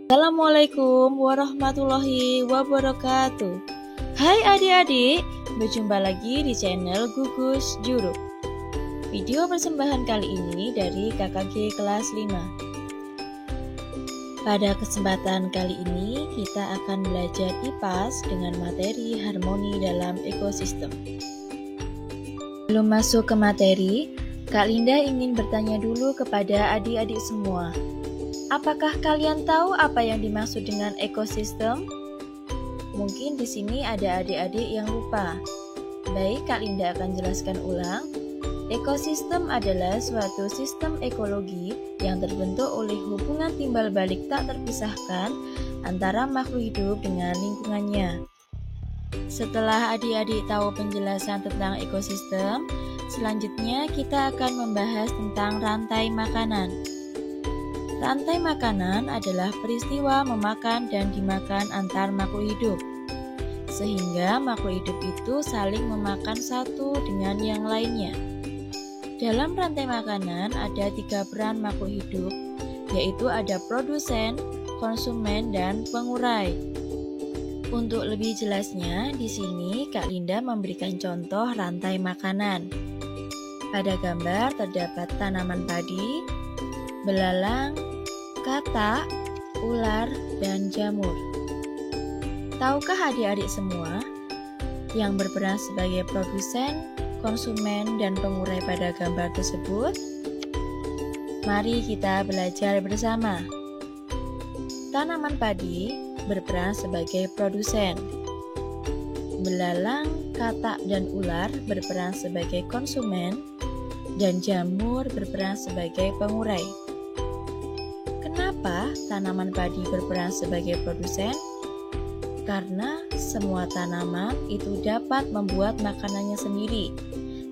Assalamualaikum warahmatullahi wabarakatuh. Hai adik-adik, berjumpa lagi di channel Gugus Juru. Video persembahan kali ini dari KKG kelas 5. Pada kesempatan kali ini kita akan belajar IPAS dengan materi harmoni dalam ekosistem. Belum masuk ke materi, Kak Linda ingin bertanya dulu kepada adik-adik semua. Apakah kalian tahu apa yang dimaksud dengan ekosistem? Mungkin di sini ada adik-adik yang lupa. Baik, Kak Linda akan jelaskan ulang. Ekosistem adalah suatu sistem ekologi yang terbentuk oleh hubungan timbal balik tak terpisahkan antara makhluk hidup dengan lingkungannya. Setelah adik-adik tahu penjelasan tentang ekosistem, selanjutnya kita akan membahas tentang rantai makanan. Rantai makanan adalah peristiwa memakan dan dimakan antar makhluk hidup, sehingga makhluk hidup itu saling memakan satu dengan yang lainnya. Dalam rantai makanan ada 3 peran makhluk hidup, yaitu ada produsen, konsumen, dan pengurai. Untuk lebih jelasnya, di sini Kak Linda memberikan contoh rantai makanan. Pada gambar terdapat tanaman padi, belalang, katak, ular, dan jamur. Tahukah adik-adik semua yang berperan sebagai produsen, konsumen, dan pengurai pada gambar tersebut? Mari kita belajar bersama. Tanaman padi berperan sebagai produsen. Belalang, katak, dan ular berperan sebagai konsumen, dan jamur berperan sebagai pengurai. Kenapa tanaman padi berperan sebagai produsen? Karena semua tanaman itu dapat membuat makanannya sendiri,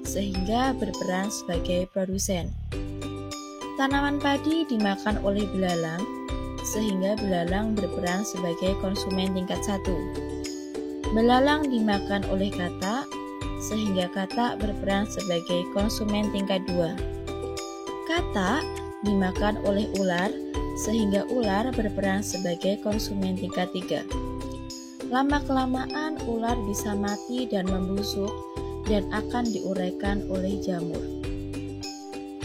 sehingga berperan sebagai produsen. Tanaman padi dimakan oleh belalang, sehingga belalang berperan sebagai konsumen tingkat 1. Belalang dimakan oleh katak, sehingga katak berperan sebagai konsumen tingkat 2. Katak dimakan oleh ular, sehingga ular berperan sebagai konsumen tingkat 3. Lama-kelamaan ular bisa mati dan membusuk dan akan diuraikan oleh jamur.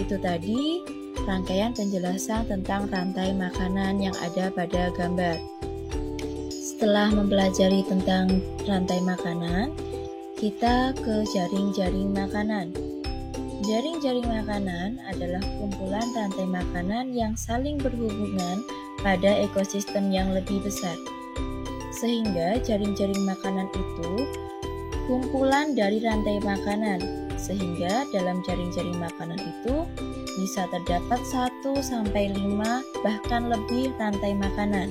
Itu tadi rangkaian penjelasan tentang rantai makanan yang ada pada gambar. Setelah mempelajari tentang rantai makanan, kita ke jaring-jaring makanan. Jaring-jaring makanan adalah kumpulan rantai makanan yang saling berhubungan pada ekosistem yang lebih besar. Sehingga jaring-jaring makanan itu kumpulan dari rantai makanan. Sehingga dalam jaring-jaring makanan itu bisa terdapat 1-5 bahkan lebih rantai makanan.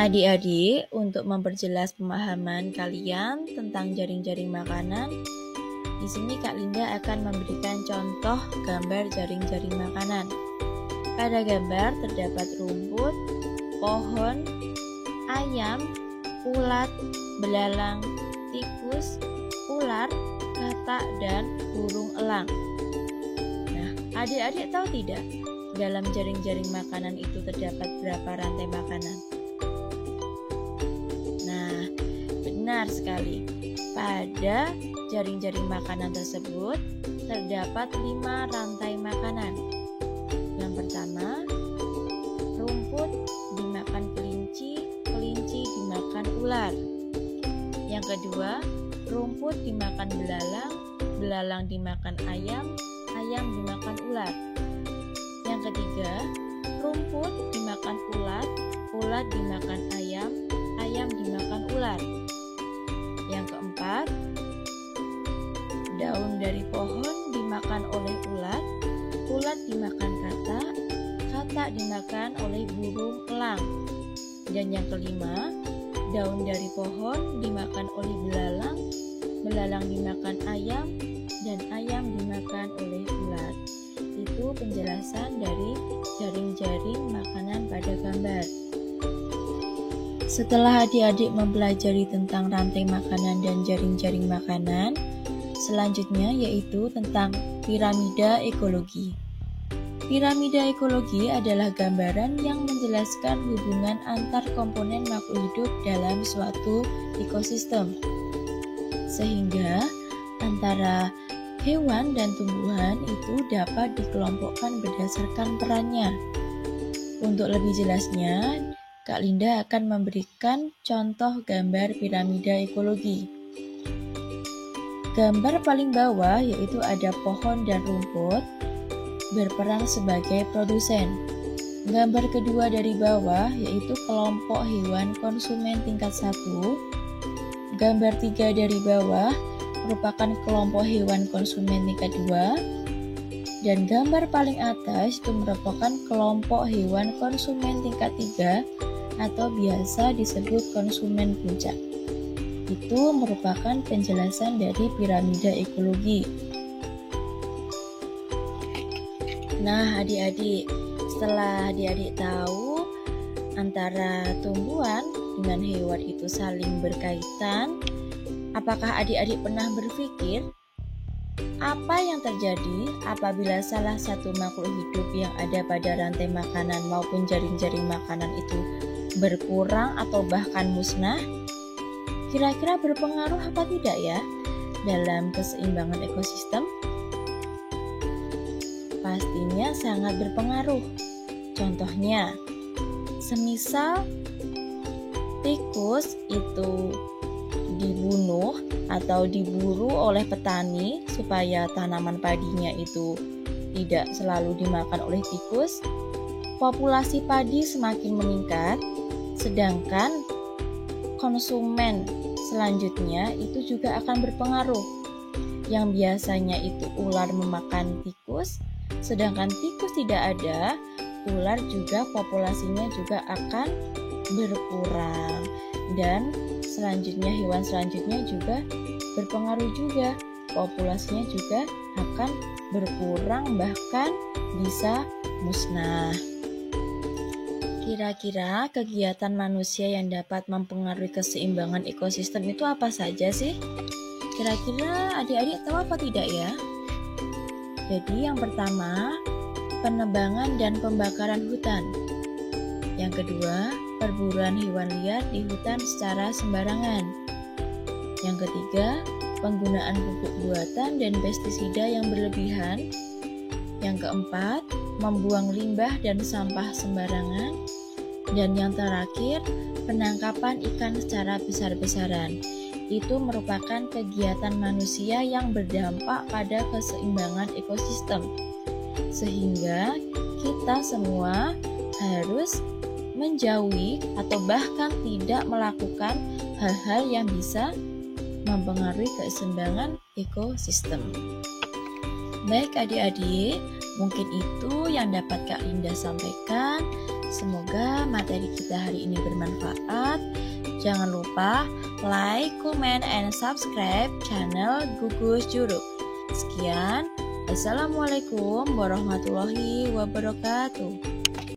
Adik-adik, untuk memperjelas pemahaman kalian tentang jaring-jaring makanan, di sini Kak Linda akan memberikan contoh gambar jaring-jaring makanan. Pada gambar terdapat rumput, pohon, ayam, ulat, belalang, tikus, ular, katak, dan burung elang. Nah, adik-adik tahu tidak, dalam jaring-jaring makanan itu terdapat berapa rantai makanan? Nah, benar sekali. Pada jaring-jaring makanan tersebut terdapat 5 rantai makanan. Yang pertama, rumput dimakan kelinci, kelinci dimakan ular. Yang kedua, rumput dimakan belalang, belalang dimakan ayam, ayam dimakan ular. Yang ketiga, rumput dimakan ulat, ulat dimakan ayam, ayam dimakan ular. Yang keempat, daun dari pohon dimakan oleh ulat, ulat dimakan katak, katak dimakan oleh burung elang. Dan yang kelima, daun dari pohon dimakan oleh belalang, belalang dimakan ayam, dan ayam dimakan oleh ulat. Itu penjelasan dari jaring-jaring makanan pada gambar. Setelah adik-adik mempelajari tentang rantai makanan dan jaring-jaring makanan, selanjutnya yaitu tentang piramida ekologi. Piramida ekologi adalah gambaran yang menjelaskan hubungan antar komponen makhluk hidup dalam suatu ekosistem, sehingga antara hewan dan tumbuhan itu dapat dikelompokkan berdasarkan perannya. Untuk lebih jelasnya, Kak Linda akan memberikan contoh gambar piramida ekologi. Gambar paling bawah yaitu ada pohon dan rumput berperan sebagai produsen. Gambar kedua dari bawah yaitu kelompok hewan konsumen tingkat 1. Gambar 3 dari bawah merupakan kelompok hewan konsumen tingkat 2. Dan gambar paling atas itu merupakan kelompok hewan konsumen tingkat 3 atau biasa disebut konsumen puncak. Itu merupakan penjelasan dari piramida ekologi. Nah, adik-adik, setelah adik-adik tahu antara tumbuhan dengan hewan itu saling berkaitan, apakah adik-adik pernah berpikir apa yang terjadi apabila salah satu makhluk hidup yang ada pada rantai makanan maupun jaring-jaring makanan itu berkurang atau bahkan musnah? Kira-kira berpengaruh apa tidak ya dalam keseimbangan ekosistem? Pastinya sangat berpengaruh. Contohnya, semisal tikus itu dibunuh atau diburu oleh petani supaya tanaman padinya itu tidak selalu dimakan oleh tikus, populasi padi semakin meningkat, sedangkan konsumen selanjutnya itu juga akan berpengaruh. Yang biasanya itu ular memakan tikus, sedangkan tikus tidak ada, ular juga populasinya juga akan berkurang. Dan selanjutnya hewan selanjutnya juga berpengaruh juga, populasinya juga akan berkurang bahkan bisa musnah. Kira-kira kegiatan manusia yang dapat mempengaruhi keseimbangan ekosistem itu apa saja sih? Kira-kira adik-adik tahu apa tidak ya? Jadi yang pertama, penebangan dan pembakaran hutan. Yang kedua, perburuan hewan liar di hutan secara sembarangan. Yang ketiga, penggunaan pupuk buatan dan pestisida yang berlebihan. Yang keempat, membuang limbah dan sampah sembarangan. Dan yang terakhir, penangkapan ikan secara besar-besaran. Itu merupakan kegiatan manusia yang berdampak pada keseimbangan ekosistem. Sehingga kita semua harus menjauhi atau bahkan tidak melakukan hal-hal yang bisa mempengaruhi keseimbangan ekosistem. Baik adik-adik, mungkin itu yang dapat Kak Linda sampaikan. Semoga materi kita hari ini bermanfaat. Jangan lupa like, comment, and subscribe channel Gugus Juruk. Sekian, Assalamualaikum warahmatullahi wabarakatuh.